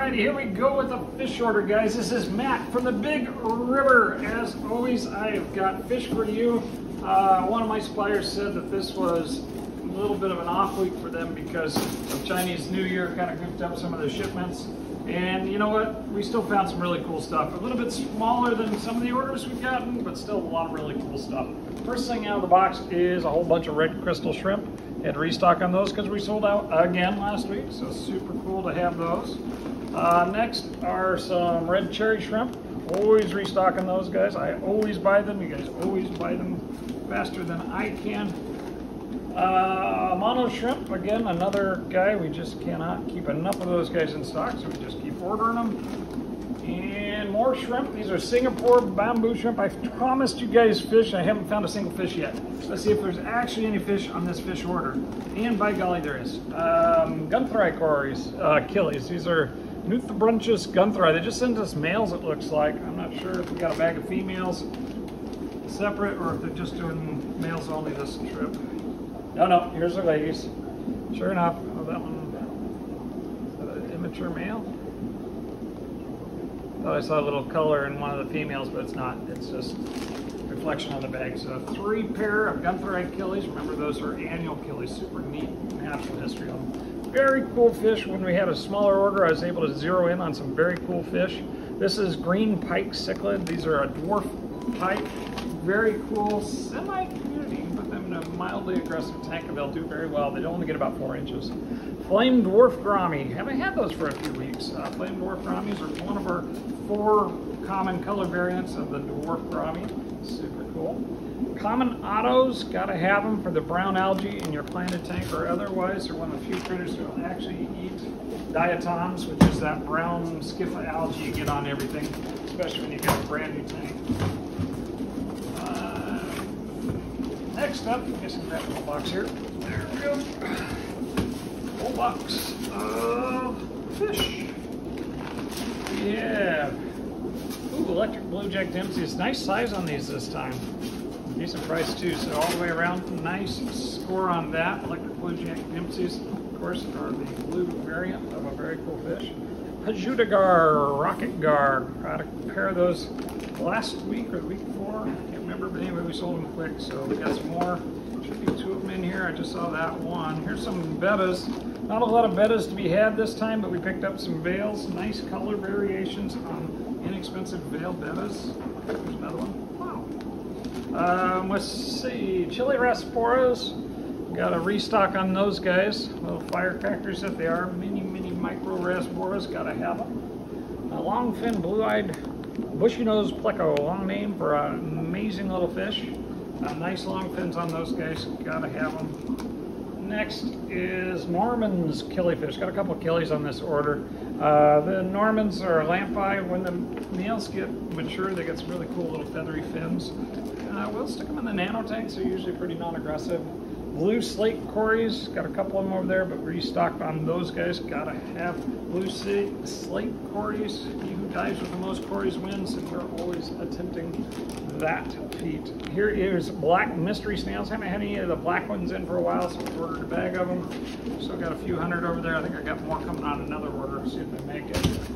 Alrighty, here we go with the fish order, guys. This is Matt from the Big River. As always, I've got fish for you. One of my suppliers said that this was a little bit of an off week for them because of Chinese New Year, kind of goofed up some of their shipments. And you know what? We still found some really cool stuff. A little bit smaller than some of the orders we've gotten, but still a lot of really cool stuff. First thing out of the box is a whole bunch of red crystal shrimp. Had restock on those because we sold out again last week, so super cool to have those. Next are some red cherry shrimp. Always restocking those, guys. I always buy them. You guys always buy them faster than I can. Mono shrimp, again, another guy. We just cannot keep enough of those guys in stock, so we just keep ordering them. And more shrimp. These are Singapore bamboo shrimp. I promised you guys fish. I haven't found a single fish yet. Let's see if there's actually any fish on this fish order. And by golly, there is. Gunthracories, Achilles. These are Nuthribranchus gunthri. They just sent us males, it looks like. I'm not sure if we got a bag of females separate or if they're just doing males only this trip. No, here's the ladies. Sure enough, oh, that one, is that an immature male? Oh, I saw a little color in one of the females, but it's not. It's just reflection on the bag. So 3 pair of Gunthri Achilles. Remember, those are annual Achilles. Super neat natural history on them. Very cool fish. When we had a smaller order, I was able to zero in on some very cool fish. This is green pike cichlid. These are a dwarf pike. Very cool, semi-community. You can put them in a mildly aggressive tank and they'll do very well. They only get about 4 inches. Flame dwarf gourami. Haven't had those for a few weeks. Flame dwarf gouramis are one of our 4 common color variants of the dwarf gourami. Super cool. Common ottos, gotta have them for the brown algae in your planted tank, or otherwise they're one of the few critters that will actually eat diatoms, which is that brown skiff algae you get on everything, especially when you get a brand new tank. Next up, I guess I can grab the whole box here. There we go. Whole box of fish. We have electric blue jack Dempsey's. Nice size on these this time. Decent price too, so all the way around, nice score on that. Electric blue jack Dempsey's, of course, are the blue variant of a very cool fish. Pajudagar, rocket gar. Got a pair of those last week or the week before. Can't remember, but anyway, we sold them quick, so we got some more. Should be 2 of them in here. I just saw that one. Here's some bettas. Not a lot of bettas to be had this time, but we picked up some veils. Nice color variations on inexpensive veil bettas. There's another one. Let's see, chili rasporas. Got a restock on those guys. Little firecrackers that they are. Mini micro rasporas. Gotta have them. A longfin blue-eyed bushy-nosed pleco. Long name for an amazing little fish. Nice long fins on those guys. Gotta have them. Next is Norman's killifish. Got a couple of killies on this order. The Normans are lampi. When the males get mature, they get some really cool little feathery fins. We'll stick them in the nano tanks. They're usually pretty non-aggressive. Blue slate cories. Got a couple of them over there, but restocked on those guys. Gotta have blue slate cories. He who dives with the most cories wins, and we're always attempting that feat. Here is black mystery snails. Haven't had any of the black ones in for a while, so we ordered a bag of them. Still got a few hundred over there. I think I got more coming on another order. See if they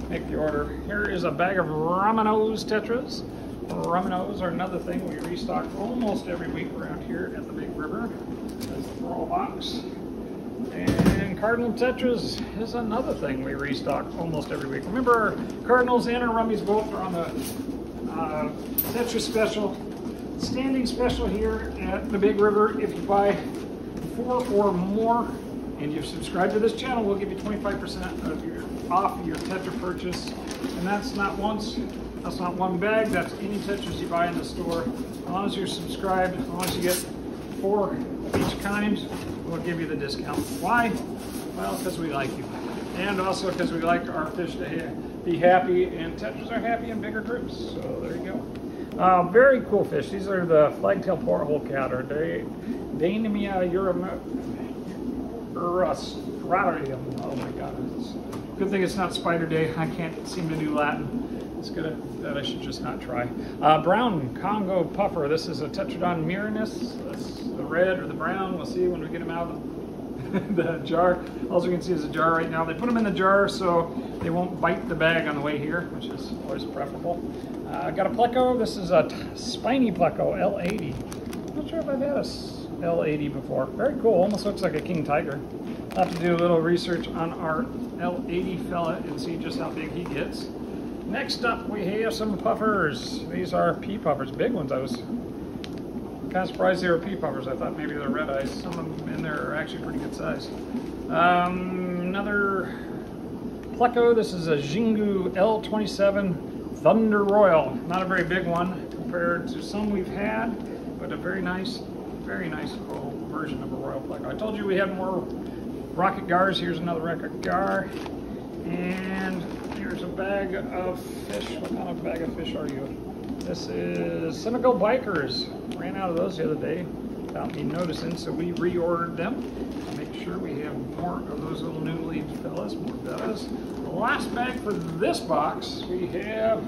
make the order. Here is a bag of Ramenose tetras. Ramenose are another thing we restock almost every week around here at the Big River. That's the throw box. And Cardinal tetras is another thing we restock almost every week. Remember, our Cardinals and our Rummies both are on the Tetra special, standing special here at the Big River. If you buy 4 or more and you've subscribed to this channel, we'll give you 25% off your Tetra purchase. And that's not once. That's not one bag, that's any tetras you buy in the store. As long as you're subscribed, as long as you get 4 of each kind, we'll give you the discount. Why? Well, because we like you. And also because we like our fish to be happy, and tetras are happy in bigger groups. So there you go. Very cool fish. These are the flagtail porthole cat, or Deinamia urusrarium. Oh my god. Good thing it's not spider day. I can't seem to do Latin. It's good that I should just not try. Brown Congo puffer. This is a Tetradon mirinus. That's the red or the brown. We'll see when we get them out of the jar. All you can see is a jar right now. They put them in the jar so they won't bite the bag on the way here, which is always preferable. Got a Pleco. This is a spiny Pleco L80. I'm not sure if I've had a L80 before. Very cool. Almost looks like a king tiger. I'll have to do a little research on our L80 fella and see just how big he gets. Next up, we have some puffers. These are pea puffers, big ones. I was kind of surprised they were pea puffers. I thought maybe they're red eyes. Some of them in there are actually pretty good size. Another Pleco. This is a Jingu L27 Thunder Royal. Not a very big one compared to some we've had, but a very nice little version of a Royal Pleco. I told you we had more rocket gars. Here's another rocket gar. And here's a bag of fish. What kind of bag of fish are you? This is Senegal Bikers. Ran out of those the other day without me noticing, so we reordered them. Make sure we have more of those little new leaf fellas, more bellas. The last bag for this box, we have,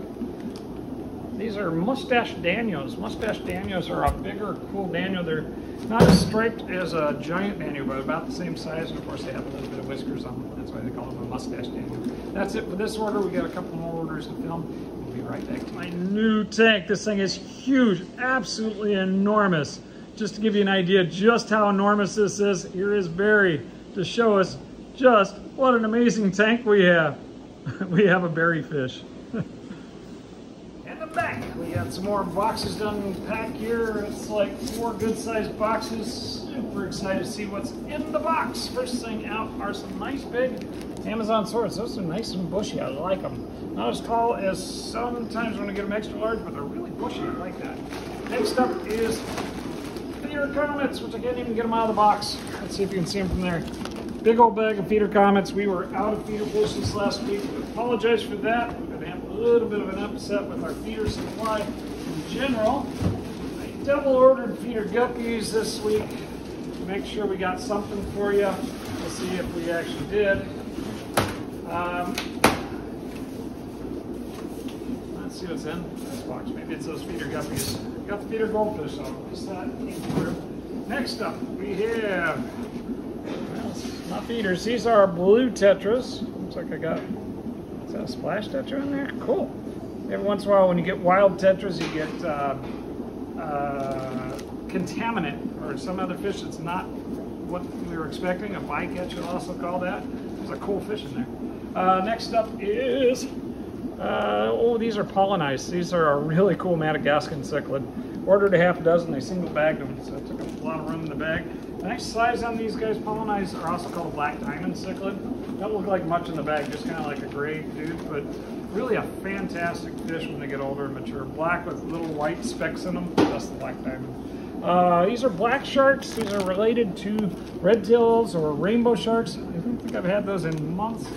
these are Mustache Danios. Mustache Danios are a bigger, cool Danio. They're not as striped as a giant Danio, but about the same size, and of course they have a little bit of whiskers on them. That's why they call them a Mustache Danio. That's it for this order. We got a couple more orders to film. We'll be right back to my new tank. This thing is huge, absolutely enormous. Just to give you an idea just how enormous this is, here is Barry to show us just what an amazing tank we have. We have a berry fish. Back. We got some more boxes done packed here. It's like 4 good-sized boxes. Super excited to see what's in the box. First thing out are some nice big Amazon swords. Those are nice and bushy. I like them. Not as tall as sometimes when I get them extra large, but they're really bushy. I like that. Next up is Feeder Comets, which I can't even get them out of the box. Let's see if you can see them from there. Big old bag of Feeder Comets. We were out of feeder fish this last week. I apologize for that. A little bit of an upset with our feeder supply in general. I double ordered feeder guppies this week to make sure we got something for you. We'll see if we actually did. Let's see what's in this box. Maybe it's those feeder guppies. We got the feeder goldfish, so at least that came through. Next up, we have, well, it's not feeders. These are blue tetras. Looks like I got, is that a splash tetra in there? Cool. Every once in a while when you get wild tetras, you get contaminant or some other fish that's not what we were expecting. A bycatch would also call that. There's a cool fish in there. Next up is, oh, these are pollinized. These are a really cool Madagascan cichlid. Ordered a half dozen, they single bagged them, so it took up a lot of room in the bag. The next size on these guys, pollinized, are also called black diamond cichlid. Don't look like much in the bag, just kind of like a gray dude, but really a fantastic fish when they get older and mature. Black with little white specks in them, that's the black diamond. These are black sharks. These are related to red tails or rainbow sharks. I don't think I've had those in months,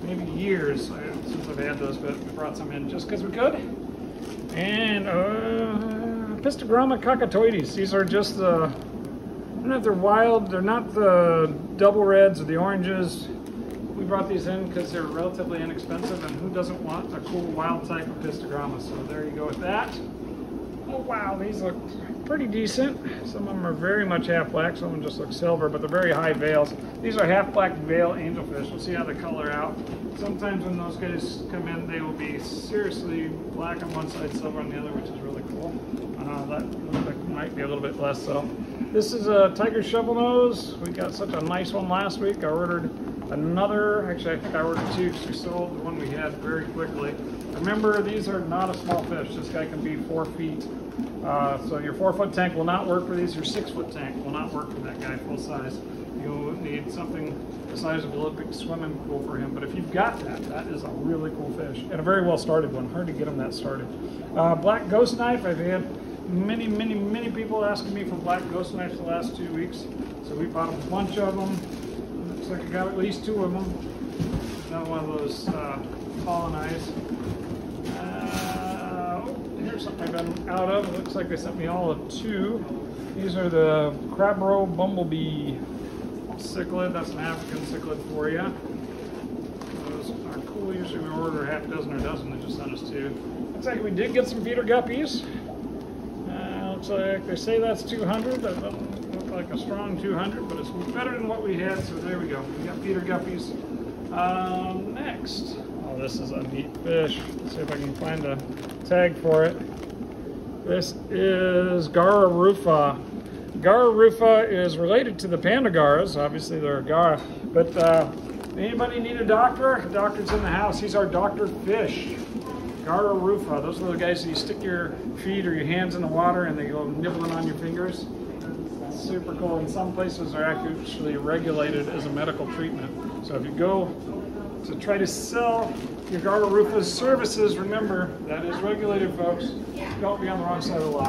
maybe years since I've had those, but we brought some in just because we could. And Pistogramma cockatoides. These are just the, I don't know if they're wild, they're not the double reds or the oranges. We brought these in because they're relatively inexpensive, and who doesn't want a cool wild type of Pistogramma? So there you go with that. Oh wow, these look pretty decent. Some of them are very much half black, some of them just look silver, but they're very high veils. These are half black veil angelfish. We'll see how they color out. Sometimes when those guys come in, they will be seriously black on one side, silver on the other, which is really cool. That looks like might be a little bit less so. This is a tiger shovel nose. We got such a nice one last week. I ordered another, actually I think I ordered 2 because we sold the one we had very quickly. Remember, these are not a small fish. This guy can be 4 feet. So your 4-foot tank will not work for these. Your 6-foot tank will not work for that guy full size. You'll need something the size of a little swimming pool for him. But if you've got that, that is a really cool fish. And a very well started one. Hard to get them that started. Black ghost knife. I've had many people asking me for black ghost knives the last 2 weeks. So we bought a bunch of them. Looks like I got at least 2 of them. Another one of those pollinized. Here's something I've been out of. It looks like they sent me all of 2. These are the Crabro Bumblebee cichlid. That's an African cichlid for you. Those are cool. Usually we order half dozen or a dozen. They just sent us 2. Looks like we did get some feeder guppies. Looks like they say that's 200. That doesn't look like a strong 200, but it's better than what we had, so there we go. We got Peter Guppies. Next, oh, this is a neat fish. Let's see if I can find a tag for it. This is Gara rufa. Gara rufa is related to the Pandagaras. Obviously, they're a Gara. But anybody need a doctor? The doctor's in the house. He's our doctor fish. Gara rufa. Those are the guys that you stick your feet or your hands in the water and they go nibbling on your fingers. That's super cool. In some places, they're actually regulated as a medical treatment. So if you go to try to sell your Gara rufa's services, remember, that is regulated, folks. Don't be on the wrong side of the law.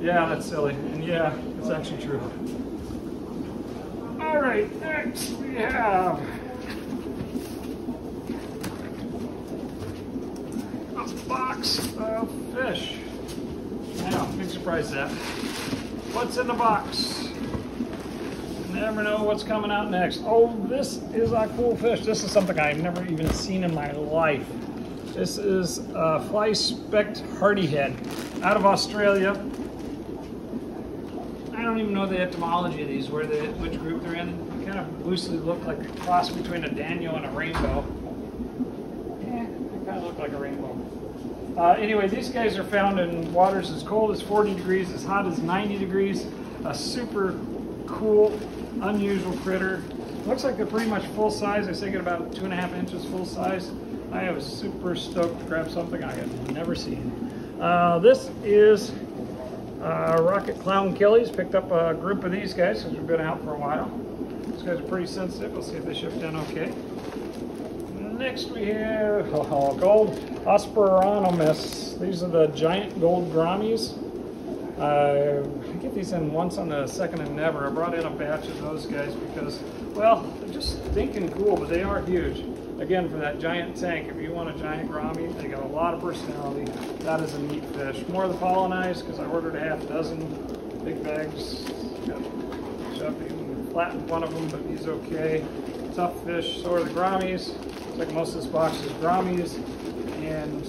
Yeah, that's silly. And yeah, it's actually true. All right, next we have a box of fish. Now, big surprise that. What's in the box? Never know what's coming out next. Oh, this is a cool fish. This is something I've never even seen in my life. This is a fly-specked hardyhead out of Australia. I don't even know the etymology of these, which group they're in. They kind of loosely look like a cross between a Daniel and a rainbow. Yeah, they kind of look like a rainbow. Anyway, these guys are found in waters as cold as 40 degrees, as hot as 90 degrees. A super cool, unusual critter. Looks like they're pretty much full size. They say get about 2.5 inches full size. I was super stoked to grab something I had never seen. This is Rocket Clown Killies. Picked up a group of these guys because we've been out for a while. These guys are pretty sensitive. We'll see if they shipped in okay. Next we have gold Osperanomus. These are the giant gold Grammies. I get these in once on the second and never. I brought in a batch of those guys because, well, they're just stinking cool, but they are huge. Again, for that giant tank, if you want a giant Grammy, they got a lot of personality. That is a neat fish. More of the pollinized because I ordered a half dozen big bags. Got shoved even flat in one of them, but he's okay. Tough fish. So are the Grammies. Looks like most of this box is Grammies and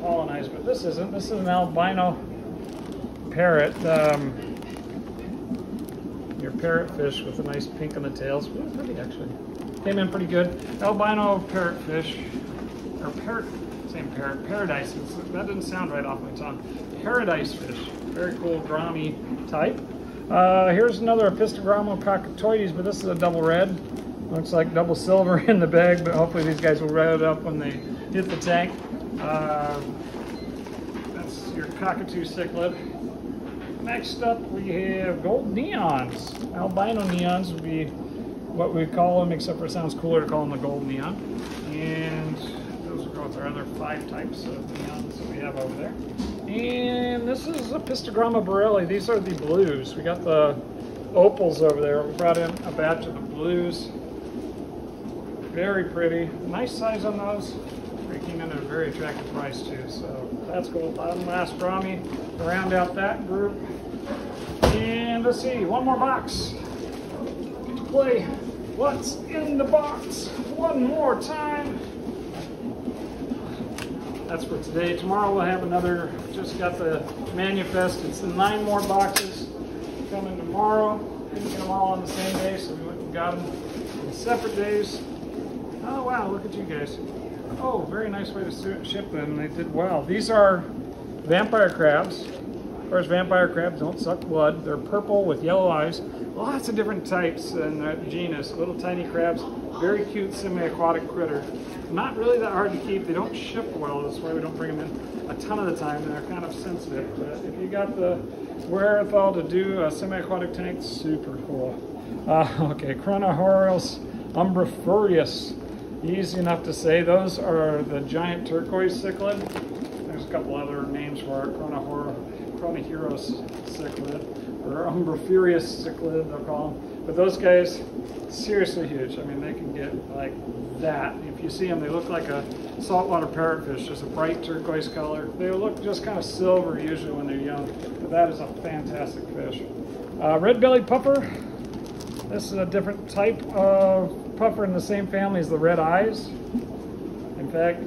pollinized, but this isn't. This is an albino parrot. Your parrotfish with a nice pink on the tails. Really pretty, actually. Came in pretty good. Albino parrotfish, or parrot, same parrot, paradise. That didn't sound right off my tongue. Paradise fish. Very cool Grammy type. Here's another Apistogramma cockatoides, but this is a double red. Looks like double silver in the bag, but hopefully these guys will red it up when they hit the tank. That's your cockatoo cichlid. Next up we have gold neons. Albino neons would be what we call them, except for it sounds cooler to call them the gold neon. And those will go with our other 5 types of neons that we have over there. And this is Apistogramma borelli. These are the blues. We got the opals over there. We brought in a batch of the blues. Very pretty. Nice size on those. They came in at a very attractive price too, so that's cool. One last Grammy to round out that group. And let's see, one more box. Get to play what's in the box one more time. That's for today. Tomorrow we'll have another, just got the manifest. It's the 9 more boxes coming tomorrow. Didn't get them all on the same day, so we went and got them on separate days. Oh wow, look at you guys. Oh, very nice way to ship them. They did well. These are vampire crabs. Of course, vampire crabs don't suck blood. They're purple with yellow eyes. Lots of different types in that genus. Little tiny crabs. Very cute semi-aquatic critter. Not really that hard to keep. They don't ship well. That's why we don't bring them in a ton of the time. They're kind of sensitive. But if you got the wherewithal to do a semi-aquatic tank, super cool. Okay, Chronohoros umbrifurius. Easy enough to say. Those are the giant turquoise cichlid. There's a couple other names for it. Chronohoros cichlid, or umbrifurius cichlid, they'll call them. But those guys, seriously huge. I mean, they can get like that. If you see them, they look like a saltwater parrotfish, just a bright turquoise color. They look just kind of silver usually when they're young, but that is a fantastic fish. Red-bellied puffer. This is a different type of puffer in the same family as the red eyes. In fact,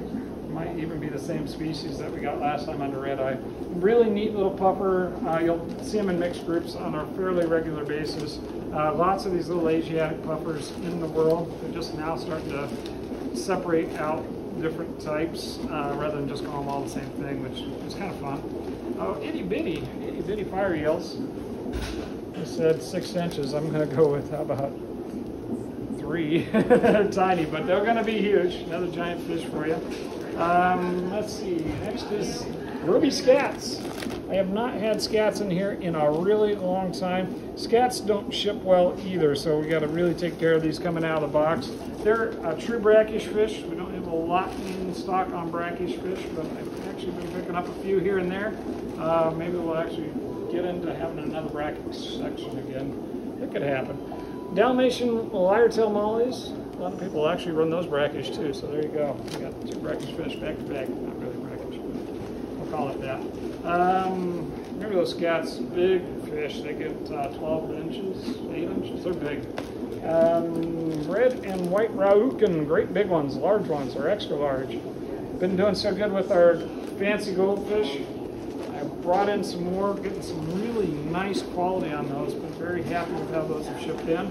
Might even be the same species that we got last time under red eye. Really neat little puffer. You'll see them in mixed groups on a fairly regular basis. Lots of these little Asiatic puffers in the world. They're just now starting to separate out different types rather than just call them all the same thing, which is kind of fun. Oh, itty bitty fire eels. I said 6 inches. I'm going to go with, how about 3? They're tiny, but they're going to be huge. Another giant fish for you. Let's see. Next is ruby scats. I have not had scats in here in a really long time. Scats don't ship well either, so we got to really take care of these coming out of the box. They're a true brackish fish. We don't have a lot in stock on brackish fish, but I've actually been picking up a few here and there. Maybe we'll actually get into having another brackish section again. It could happen. Dalmatian lyre-tail mollies. A lot of people actually run those brackish too, so there you go. We got 2 brackish fish back to back. Not really brackish, but we'll call it that. Remember those scats? Big fish. They get 12 inches, 8 inches. They're big. Red and white Rauken, great big ones, large ones, or extra large. Been doing so good with our fancy goldfish. I brought in some more, getting some really nice quality on those. Been very happy with how those have shipped in.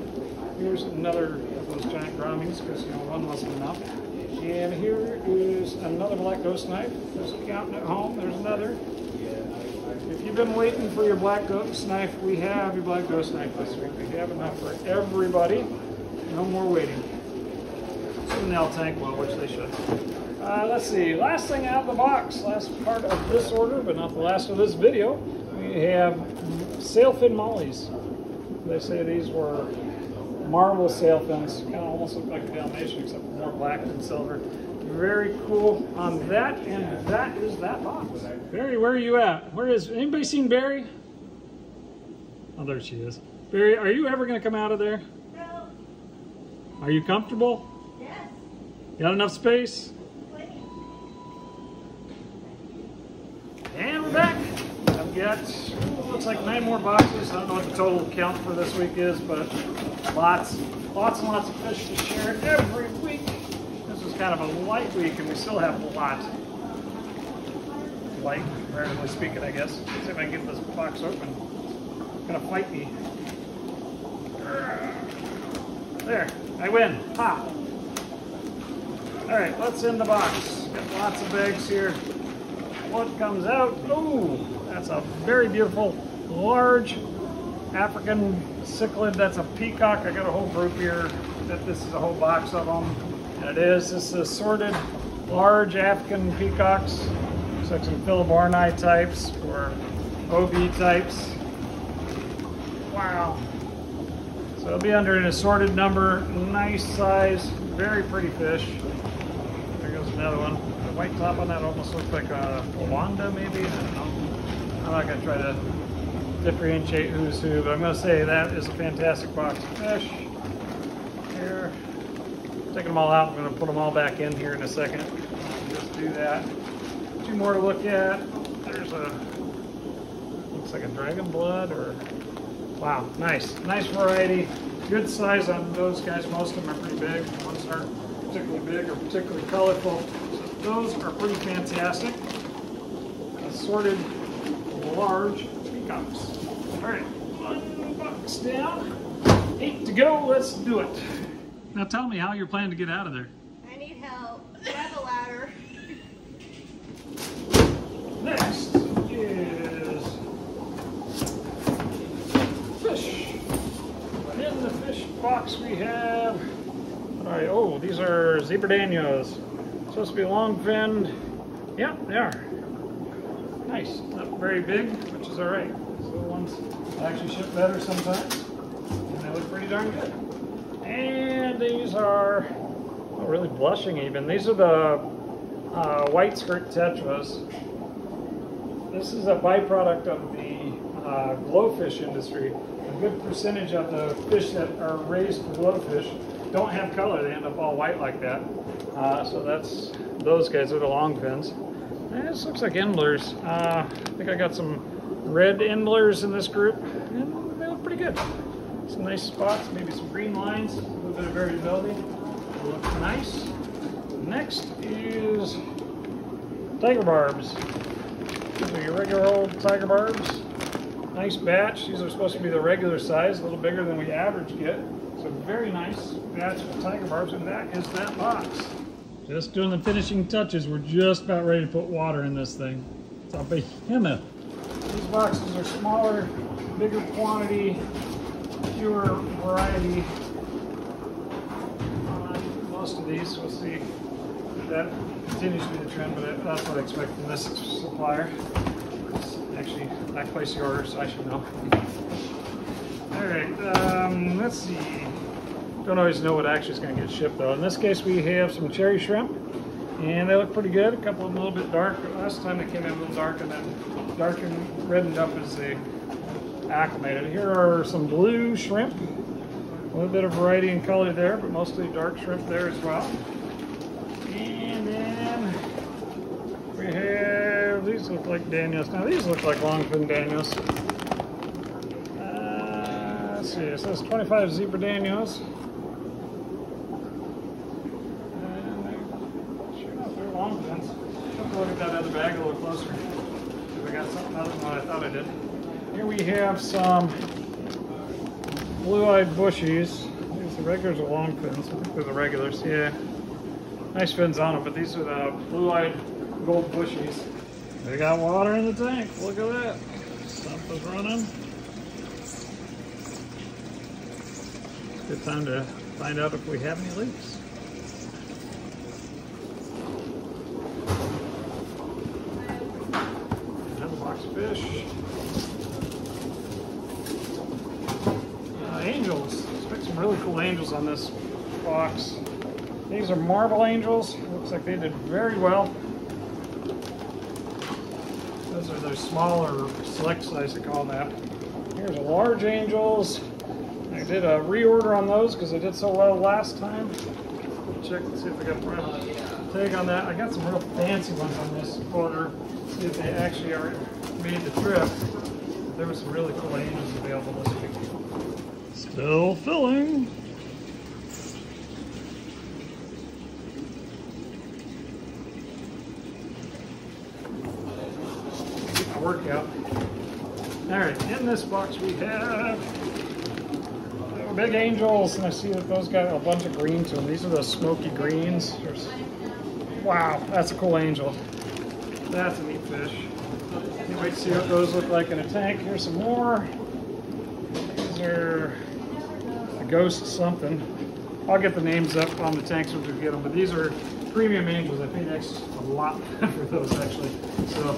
Here's another of those giant grommies, because one wasn't enough. And here is another black ghost knife. There's a counting at home. There's another. If you've been waiting for your black ghost knife, we have your black ghost knife this week. We have enough for everybody. No more waiting. Soon they'll tank well, which they should. Let's see. Last thing out of the box. Last part of this order, but not the last of this video. We have sailfin mollies. They say these were marble sailfins. Kind of almost look like a Dalmatian, except for more black than silver. Very cool on that, and that is that box. Barry, where are you at? Where is, anybody seen Barry? Oh, there she is. Barry, are you ever going to come out of there? No. Are you comfortable? Yes. Got enough space? Plenty. And we're back. I've got, looks like 9 more boxes. I don't know what the total count for this week is, but lots and lots of fish to share every week. This was kind of a light week, and we still have a lot. Light, comparatively speaking, I guess. Let's see if I can get this box open. It's gonna fight me. There, I win. Ha! Alright, let's end the box. Got lots of bags here. What comes out? Oh, that's a very beautiful, large African cichlid. That's a peacock. I got a whole group here that this is a whole box of them. And it is. This is assorted large African peacocks. Looks like some Philiborni types or OB types. Wow. So it'll be under an assorted number. Nice size. Very pretty fish. There goes another one. The white top on that almost looks like a Wanda maybe. I don't know. I'm not going to try to differentiate who's who, but I'm going to say that is a fantastic box of fish. Here. Taking them all out. I'm going to put them all back in here in a second. Just do that. 2 more to look at. There's a, looks like a dragon blood or, wow, nice. Nice variety. Good size on those guys. Most of them are pretty big. Ones aren't particularly big or particularly colorful. So those are pretty fantastic. Assorted large peacocks. All right, 1 box down. 8 to go. Let's do it. Now tell me how you're planning to get out of there. I need help. I have a ladder. Next is fish. In the fish box we have, all right, oh, these are zebra-danios. Supposed to be long-finned. Yeah, they are. Nice. Not very big, which is all right. These little ones actually ship better sometimes, and they look pretty darn good. And these are, oh, really blushing even. These are the white skirt tetras. This is a byproduct of the glowfish industry. A good percentage of the fish that are raised for glowfish don't have color. They end up all white like that. So that's, those guys are the long fins. And this looks like endlers. I think I got some red endlers in this group, and they look pretty good. Some nice spots, maybe some green lines, a little bit of variability. They look nice. Next is Tiger barbs. These are your regular old tiger barbs. Nice batch. These are supposed to be the regular size, a little bigger than we average get. So very nice batch of tiger barbs, and that is that box. Just doing the finishing touches. We're just about ready to put water in this thing. It's a behemoth. These boxes are smaller, bigger quantity, fewer variety on most of these. We'll see if that continues to be the trend, but that's what I expect from this supplier. Actually, I placed the order, so I should know. Alright, let's see. Don't always know what actually is going to get shipped though. In this case, we have some cherry shrimp, and they look pretty good. A couple of them a little bit dark. Last time they came in a little dark, and then dark and reddened up as they acclimated. Here are some blue shrimp. A little bit of variety in color there, but mostly dark shrimp there as well. And then we have, these look like Danios. Now these look like longfin Danios. Let's see, it says 25 zebra Danios. And sure enough, they're longfins. I'll have to look at that other bag a little closer. If I got something other than what I thought I did. Here we have some blue-eyed bushies. These the regulars are long fins. I think they're the regulars. Yeah, nice fins on them, but these are the blue-eyed gold bushies. They got water in the tank. Look at that. Something's running. Good time to find out if we have any leaks. Another box of fish. Angels. Expect some really cool angels on this box. These are marble angels. Looks like they did very well. Those are their smaller select size, they call that. Here's a large angels. I did a reorder on those because they did so well last time. Check and see if I got the right tag on that. I got some real fancy ones on this order. See if they actually are made the trip. There were some really cool angels available this week. Still filling. Get my workout. Alright, in this box we have big angels, and I see that those got a bunch of green to them. These are the smoky greens. Wow, that's a cool angel. That's a neat fish. Can't wait to see what those look like in a tank. Here's some more. These are a ghost something. I'll get the names up on the tanks when we get them, but these are premium angels. I paid a lot for those actually. So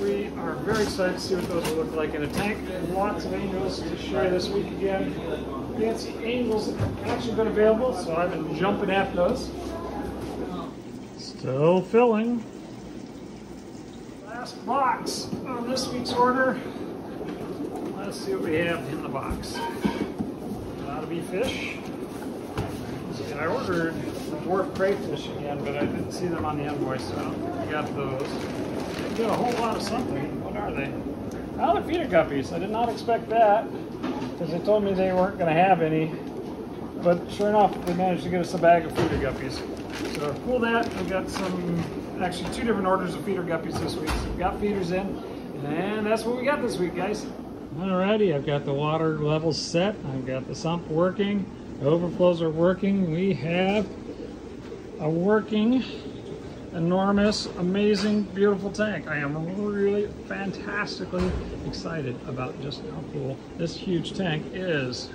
we are very excited to see what those will look like in a tank. Lots of angels to share this week again. Fancy angels that have actually been available, so I've been jumping at those. Still filling. Last box on this week's order. Let's see what we have in the box. Gotta be fish. See, I ordered the dwarf crayfish again, but I didn't see them on the invoice, so I got those. They get a whole lot of something. What are they? Oh, they're feeder guppies. I did not expect that because they told me they weren't going to have any. But sure enough, they managed to get us a bag of feeder guppies. So cool that. We got actually 2 different orders of feeder guppies this week. So we got feeders in, and that's what we got this week, guys. Alrighty, I've got the water levels set. I've got the sump working. The overflows are working. We have a working, enormous, amazing, beautiful tank. I am really fantastically excited about just how cool this huge tank is.